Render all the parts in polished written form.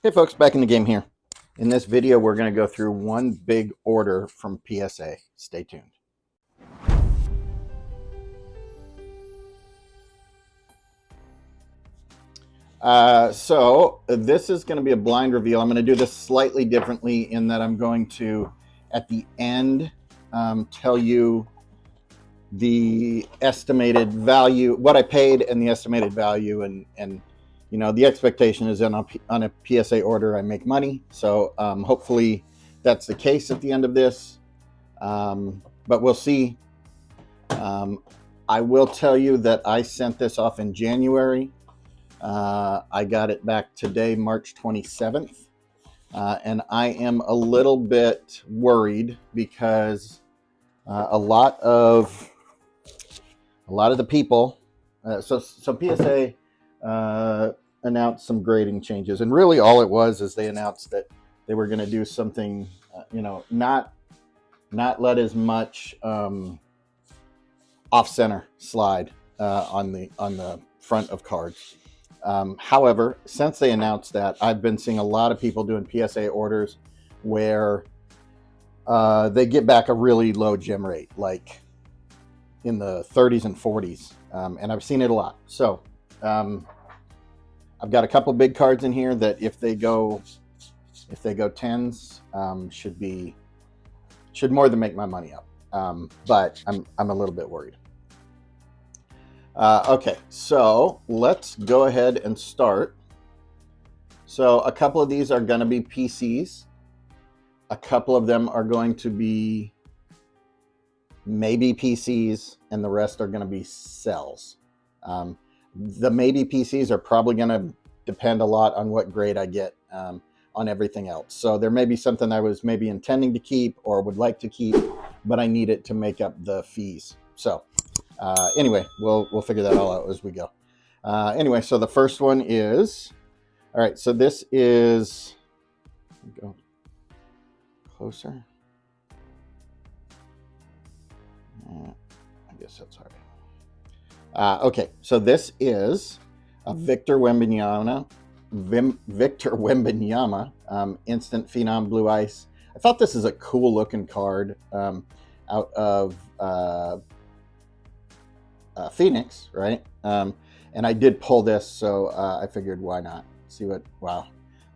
Hey folks, back in the game here. In this video, we're going to go through one big order from PSA. Stay tuned. So this is going to be a blind reveal. I'm going to do this slightly differently in that I'm going to, at the end, tell you the estimated value, what I paid and the estimated value, and you know, the expectation is on a PSA order I make money. So hopefully that's the case at the end of this, but we'll see. I will tell you that I sent this off in January. I got it back today, March 27th, and I am a little bit worried because a lot of the people. So PSA announced some grading changes, and really all it was is they announced that they were going to do something, not let as much off-center slide on the front of cards. However, since they announced that, I've been seeing a lot of people doing PSA orders where they get back a really low gem rate, like in the 30s and 40s, and I've seen it a lot. So I've got a couple big cards in here that if they go tens, should more than make my money up. But I'm a little bit worried. Okay, so let's go ahead and start. So a couple of these are going to be PCs. A couple of them are going to be maybe PCs, and the rest are going to be cells. The maybe PCs are probably going to depend a lot on what grade I get on everything else. So there may be something I was maybe intending to keep or would like to keep, but I need it to make up the fees. So anyway, we'll figure that all out as we go. Anyway, so the first one is, all right, so this is, go closer. I guess that's all right. Okay, so this is a Victor Wembanyama, Instant Phenom Blue Ice. I thought this is a cool looking card out of Phoenix, right? And I did pull this, so I figured why not? See what, wow.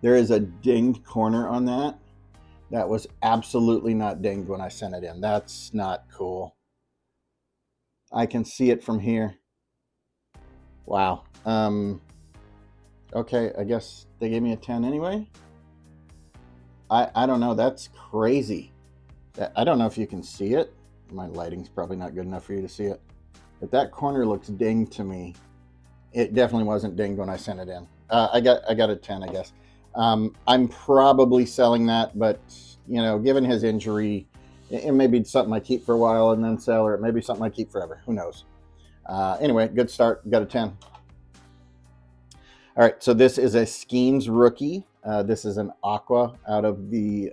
There is a dinged corner on that. That was absolutely not dinged when I sent it in. That's not cool. I can see it from here. Wow. Okay, I guess they gave me a 10 anyway. I don't know. That's crazy. I don't know if you can see it. My lighting's probably not good enough for you to see it. But that corner looks dinged to me. It definitely wasn't dinged when I sent it in. I got a 10, I guess. I'm probably selling that, but you know, given his injury, it may be something I keep for a while and then sell, or it may be something I keep forever. Who knows? Anyway, good start. Got a 10. All right, so this is a Schemes rookie. This is an Aqua out of the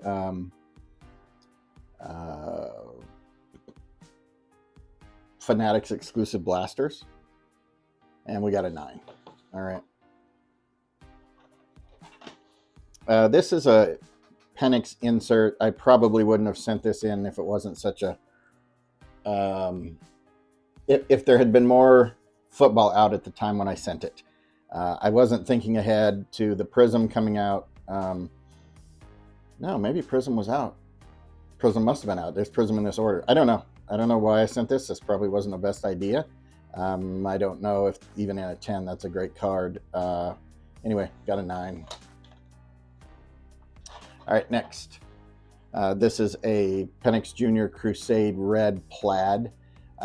Fanatics exclusive blasters. And we got a 9. All right. This is a Penix insert. I probably wouldn't have sent this in if it wasn't such a... if there had been more football out at the time when I sent it. I wasn't thinking ahead to the Prism coming out. No, maybe Prism was out. Prism must have been out. There's Prism in this order. I don't know. I don't know why I sent this. This probably wasn't the best idea. I don't know if even in a 10, that's a great card. Anyway, got a 9. All right, next. This is a Penix Jr. Crusade Red Plaid.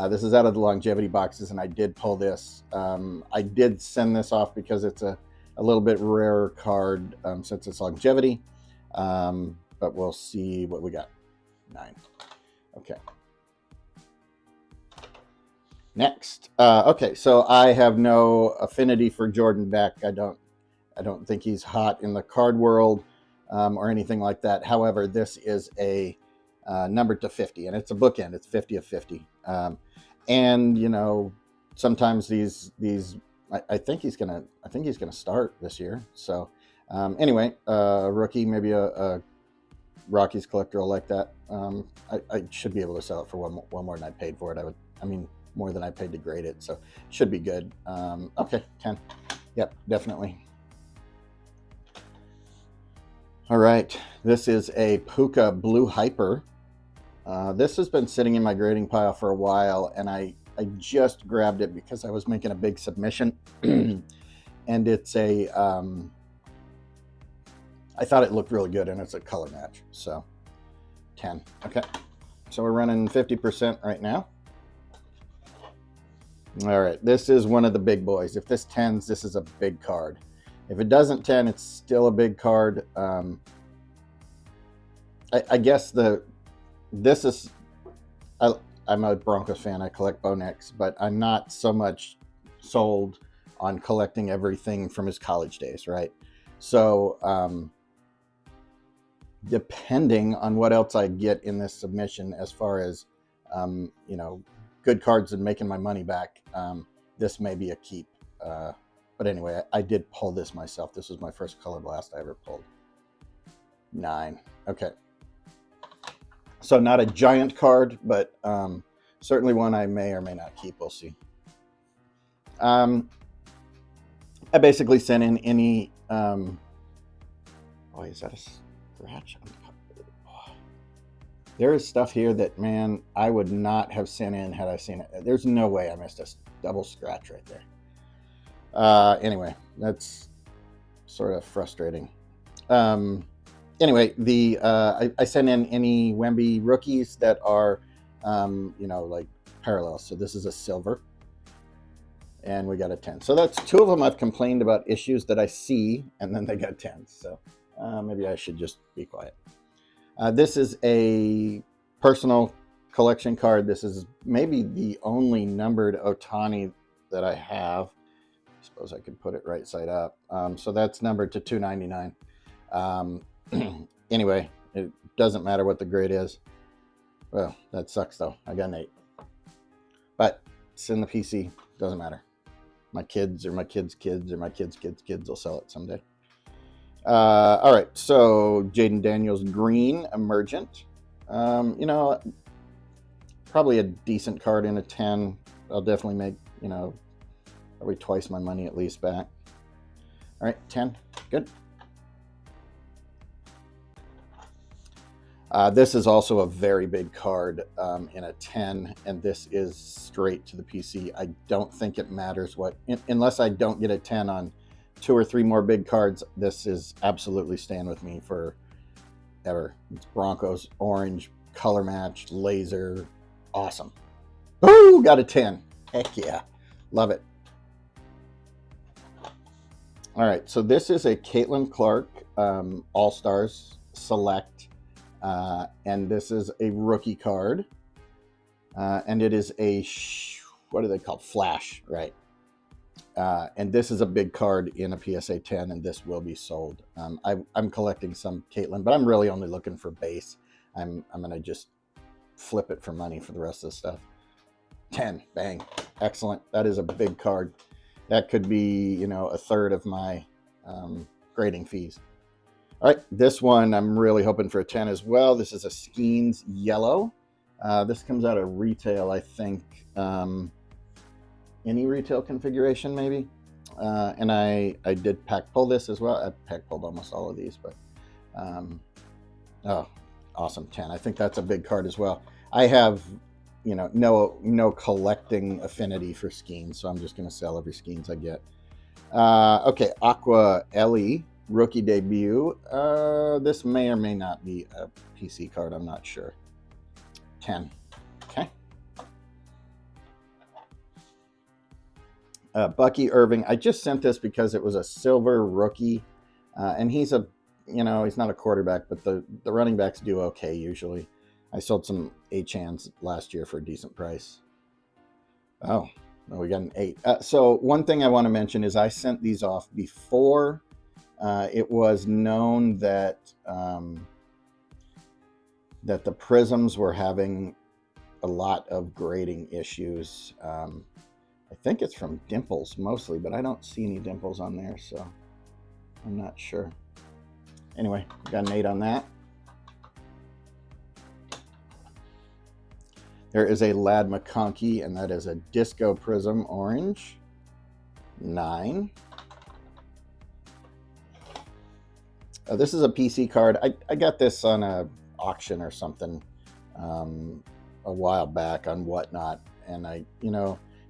This is out of the longevity boxes, and I did pull this. I did send this off because it's a little bit rarer card since it's longevity. But we'll see what we got. 9. Okay. Next. Okay, so I have no affinity for Jordan Beck. I don't think he's hot in the card world or anything like that. However, this is a numbered to 50, and it's a bookend. It's 50 of 50. And you know, sometimes these I think he's gonna start this year. So Anyway, rookie, maybe a Rockies collector will like that. I should be able to sell it for one more than I paid for it. I mean, more than I paid to grade it, so should be good. Okay, 10. Yep, definitely. All right, this is a Puka Blue Hyper. This has been sitting in my grading pile for a while, and I just grabbed it because I was making a big submission, and it's a, I thought it looked really good, and it's a color match, so 10. Okay, so we're running 50% right now. All right, this is one of the big boys. If this 10s, this is a big card. If it doesn't 10, it's still a big card. I guess this is, I'm a Broncos fan. I collect Bo Nix, but I'm not so much sold on collecting everything from his college days, right? So depending on what else I get in this submission, as far as good cards and making my money back, this may be a keep. But anyway, I did pull this myself. This was my first Color Blast I ever pulled. 9. Okay. So not a giant card, but certainly one I may or may not keep. We'll see. I basically sent in any... oh, is that a scratch? Oh. There is stuff here that, man, I would not have sent in had I seen it. There's no way I missed a double scratch right there. Anyway, that's sort of frustrating. Anyway, I sent in any Wemby rookies that are, like parallels. So this is a silver, and we got a 10. So that's 2 of them I've complained about issues that I see, and then they got 10s. So maybe I should just be quiet. This is a personal collection card. This is maybe the only numbered Ohtani that I have. I suppose I could put it right side up. So that's numbered to 299. Anyway, it doesn't matter what the grade is. Well, that sucks though. I got an 8. But it's in the PC. Doesn't matter. My kids or my kids' kids or my kids' kids' kids will sell it someday. All right, so Jaden Daniels Green Emergent. Probably a decent card in a 10. I'll definitely make, probably twice my money at least back. All right, 10. Good. This is also a very big card in a 10, and this is straight to the PC. I don't think it matters unless I don't get a 10 on 2 or 3 more big cards. This is absolutely staying with me forever. It's Broncos, orange, color matched, laser, awesome. Ooh, got a 10. Heck yeah, love it. All right, so this is a Caitlin Clark All-Stars Select. And this is a rookie card, and it is a what are they called? Flash, right? And this is a big card in a PSA 10, and this will be sold. I'm collecting some Caitlin, but I'm really only looking for base. I'm gonna just flip it for money for the rest of the stuff. 10, bang, excellent. That is a big card. That could be a third of my grading fees. All right, this one I'm really hoping for a 10 as well. This is a Skeens Yellow. This comes out of retail, I think. Any retail configuration, maybe. And I did pack pull this as well. I pack pulled almost all of these, but oh, awesome, 10. I think that's a big card as well. I have no collecting affinity for Skeens, so I'm just going to sell every Skeens I get. Okay, Aqua Ellie. Rookie debut. This may or may not be a PC card. I'm not sure. 10. Okay. Bucky Irving. I just sent this because it was a silver rookie, and he's he's not a quarterback, but the running backs do okay usually. I sold some H-hands last year for a decent price. Oh, no, we got an 8. So one thing I want to mention is I sent these off before. It was known that that the Prisms were having a lot of grading issues. I think it's from Dimples mostly, but I don't see any Dimples on there. So I'm not sure. Anyway, got an 8 on that. There is a Lad McConkey, and that is a Disco Prism Orange. 9. This is a PC card. I got this on a auction or something a while back on Whatnot, and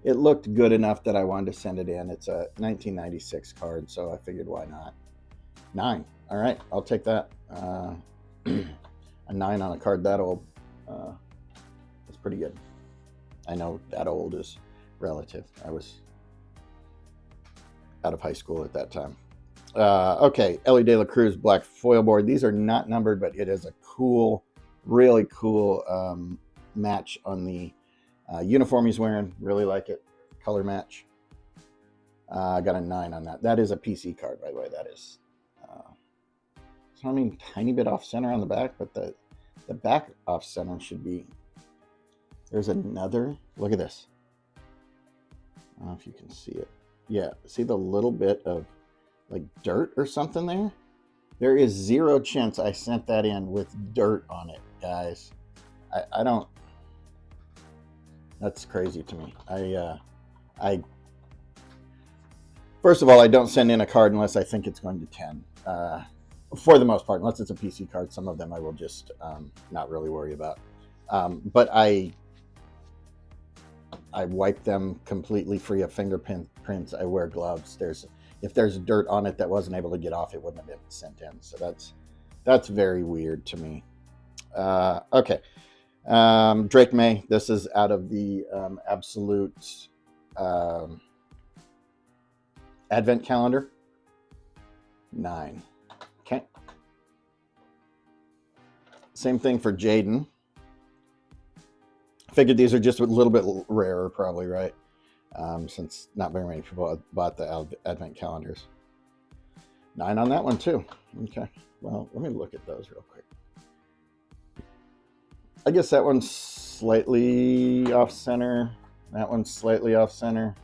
it looked good enough that I wanted to send it in. It's a 1996 card, so I figured why not. 9. All right, I'll take that. A 9 on a card that old. It's pretty good. I know that old is relative. I was out of high school at that time. Okay, Ellie De La Cruz black foil board. These are not numbered, but it is a cool, really cool match on the uniform he's wearing. Really like it. Color match. I got a 9 on that. That is a PC card, by the way. That is. So I mean, tiny bit off center on the back, but the back off center should be. There's another. Look at this. I don't know if you can see it. Yeah, see the little bit of like dirt or something there? There is 0 chance I sent that in with dirt on it, guys. I don't. That's crazy to me. I first of all, I don't send in a card unless I think it's going to 10. For the most part, unless it's a PC card. Some of them I will just not really worry about. But I wipe them completely free of fingerprints. I wear gloves. If there's dirt on it that wasn't able to get off, it wouldn't have been sent in. So that's very weird to me. Okay. Drake May. This is out of the Absolute Advent Calendar. 9. Okay. Same thing for Jaden. Figured these are just a little bit rarer, probably, right? Since not very many people bought the Advent calendars. 9 on that one, too. Okay. Well, let me look at those real quick. I guess that one's slightly off center. That one's slightly off center.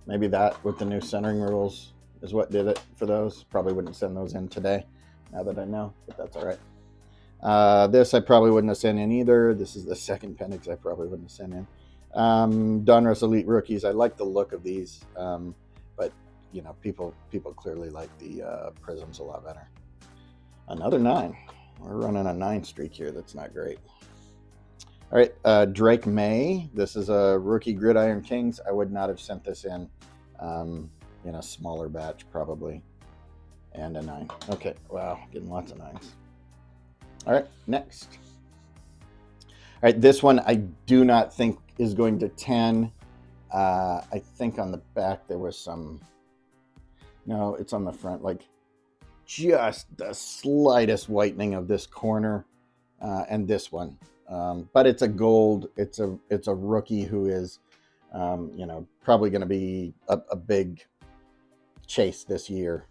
Maybe that with the new centering rules is what did it for those. Probably wouldn't send those in today, now that I know, but that's all right. This I probably wouldn't have sent in either. This is the second Penix I probably wouldn't have sent in. Donruss Elite Rookies. I like the look of these, but people clearly like the Prisms a lot better. Another 9. We're running a 9 streak here. That's not great. All right, Drake May. This is a rookie Gridiron Kings. I would not have sent this in a smaller batch probably. And a 9. Okay, wow, getting lots of 9s. All right, next. All right, this one I do not think is going to 10. I think on the back there was some. No, it's on the front. Like just the slightest whitening of this corner and this one. But it's a gold. It's a rookie who is, probably going to be a big chase this year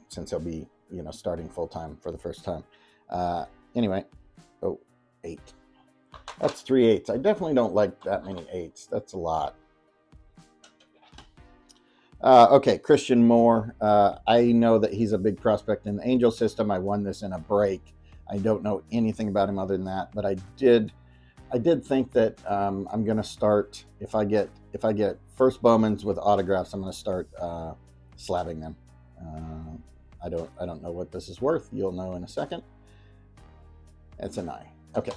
since he'll be, starting full time for the first time. Anyway, 8. That's 3 8s. I definitely don't like that many 8s. That's a lot. Okay, Christian Moore. I know that he's a big prospect in the Angel system. I won this in a break. I don't know anything about him other than that, but I did think that I'm going to start if I get first Bowmans with autographs. I'm going to start slabbing them. I don't know what this is worth. You'll know in a second. It's a 9. Okay.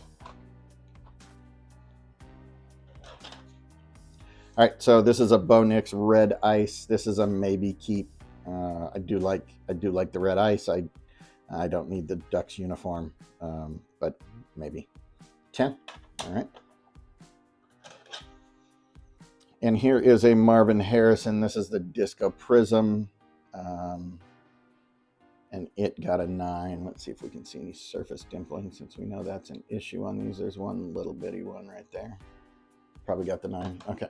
All right, so this is a Bo Nix red ice. This is a maybe keep. I do like the red ice. I don't need the Ducks uniform, but maybe 10. All right. And here is a Marvin Harrison. This is the Disco Prism, and it got a 9. Let's see if we can see any surface dimpling, since we know that's an issue on these. There's one little bitty one right there. Probably got the 9. Okay.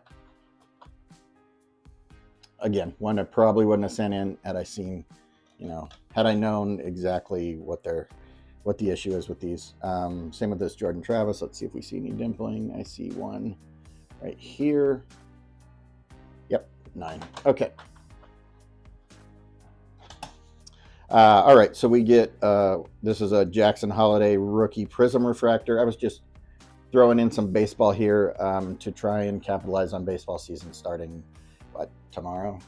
Again, one I probably wouldn't have sent in had I seen, had I known exactly what the issue is with these. Same with this Jordan Travis. Let's see if we see any dimpling. I see one right here. Yep, 9. Okay. All right, so we get this is a Jackson Holiday rookie prism refractor. I was just throwing in some baseball here to try and capitalize on baseball season starting tomorrow.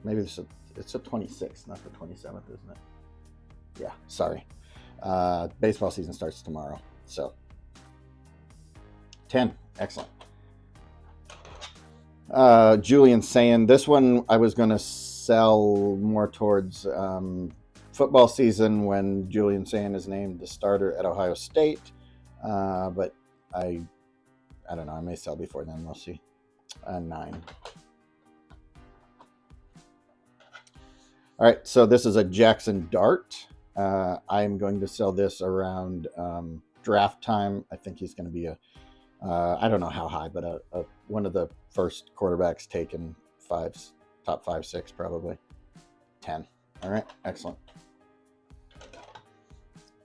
Maybe it's the 26th, not the 27th, isn't it? Yeah, sorry. Baseball season starts tomorrow, so 10, excellent. Julian saying this one I was going to sell more towards football season when Julian Saying is named the starter at Ohio State, but I don't know. I may sell before then. We'll see. 9. All right, so this is a Jackson Dart. I'm going to sell this around draft time. I think he's going to be I don't know how high, but one of the first quarterbacks taken, top 5, 6, probably 10. All right, excellent.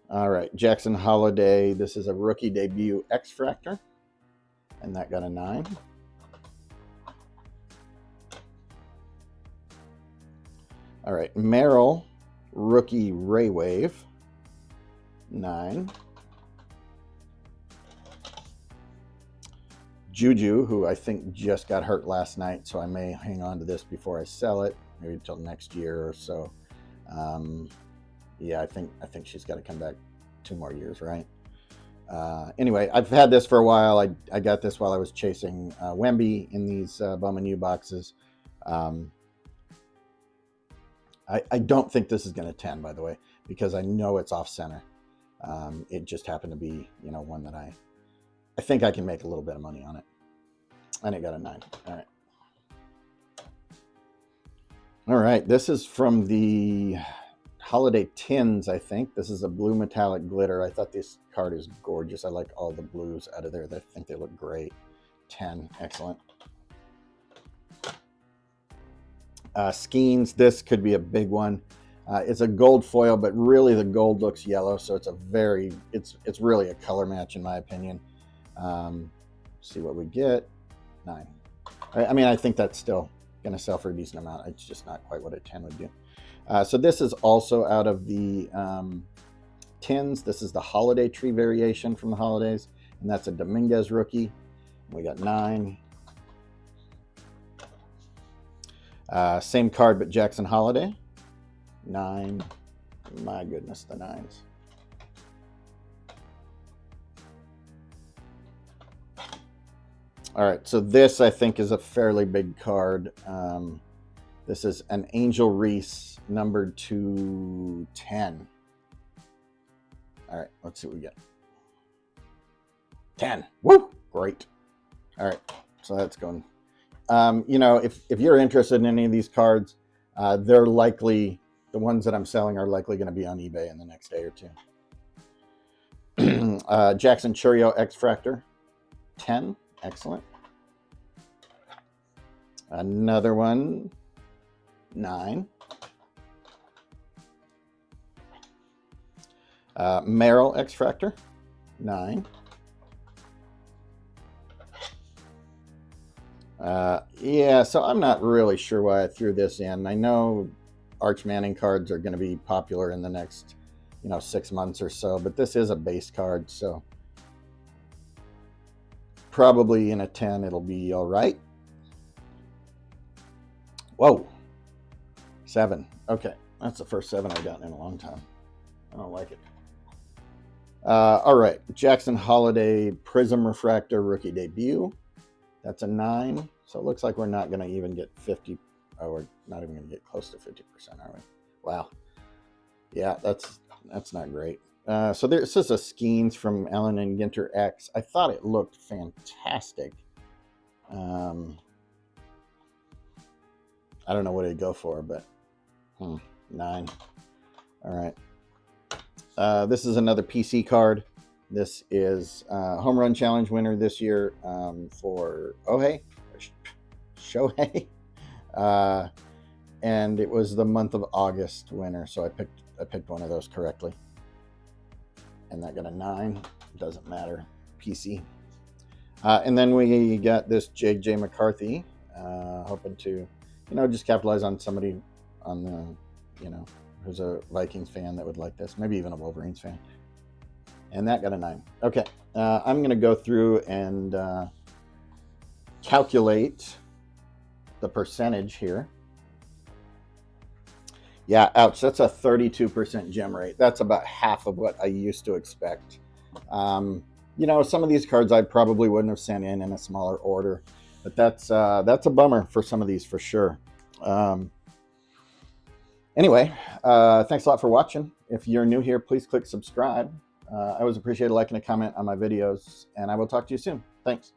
All right, Jackson Holiday. This is a rookie debut X-Fractor, and that got a 9. All right, Merrill, rookie Ray Wave, 9. Juju, who I think just got hurt last night, so I may hang on to this before I sell it, maybe until next year or so. Yeah, I think she's got to come back 2 more years, right? Anyway, I've had this for a while. I got this while I was chasing Wemby in these Bowman U boxes. I don't think this is going to 10, by the way, because I know it's off center. It just happened to be, one that I think I can make a little bit of money on it. And it got a 9. All right. All right. This is from the Holiday Tins, I think. This is a blue metallic glitter. I thought this card is gorgeous. I like all the blues out of there. I think they look great. 10. Excellent. Skeens. This could be a big one. It's a gold foil, but really the gold looks yellow, so it's really a color match in my opinion. See what we get. 9. I mean, I think that's still going to sell for a decent amount. It's just not quite what a 10 would do. So this is also out of the tins. This is the holiday tree variation from the holidays, and that's a Dominguez rookie. We got 9. Same card, but Jackson Holiday. 9. My goodness, the 9s. All right, so this I think is a fairly big card. This is an Angel Reese numbered to 10. All right, let's see what we get. 10. Woo! Great. All right, so that's going. If you're interested in any of these cards, they're likely, the ones that I'm selling are likely going to be on eBay in the next day or 2. Jackson Churio X-Fractor, 10. Excellent. Another one, 9. Merrill X-Fractor, 9. Yeah, so I'm not really sure why I threw this in. I know Arch Manning cards are going to be popular in the next, 6 months or so, but this is a base card, so probably in a 10 it'll be all right. Whoa, 7. Okay, that's the first 7 I've gotten in a long time. I don't like it. All right, Jackson Holiday Prism Refractor rookie debut. That's a 9. So it looks like we're not going to even get 50. Oh, we're not even going to get close to 50%, are we? Wow. Yeah, that's not great. So this is a Skeens from Allen and Ginter X. I thought it looked fantastic. I don't know what it'd go for, but 9. All right. This is another PC card. This is Home Run Challenge winner this year for Shohei. And it was the month of August winner, so I picked one of those correctly. And that got a 9. Doesn't matter. PC. And then we got this J.J. McCarthy, hoping to, just capitalize on somebody on the you know, who's a Vikings fan that would like this, maybe even a Wolverines fan. And that got a 9. Okay, I'm going to go through and calculate the percentage here. Yeah, ouch, that's a 32% gem rate. That's about half of what I used to expect. You know, some of these cards I probably wouldn't have sent in a smaller order, but that's a bummer for some of these for sure. Anyway, thanks a lot for watching. If you're new here, please click subscribe. I always appreciate a like and a comment on my videos, and I will talk to you soon. Thanks.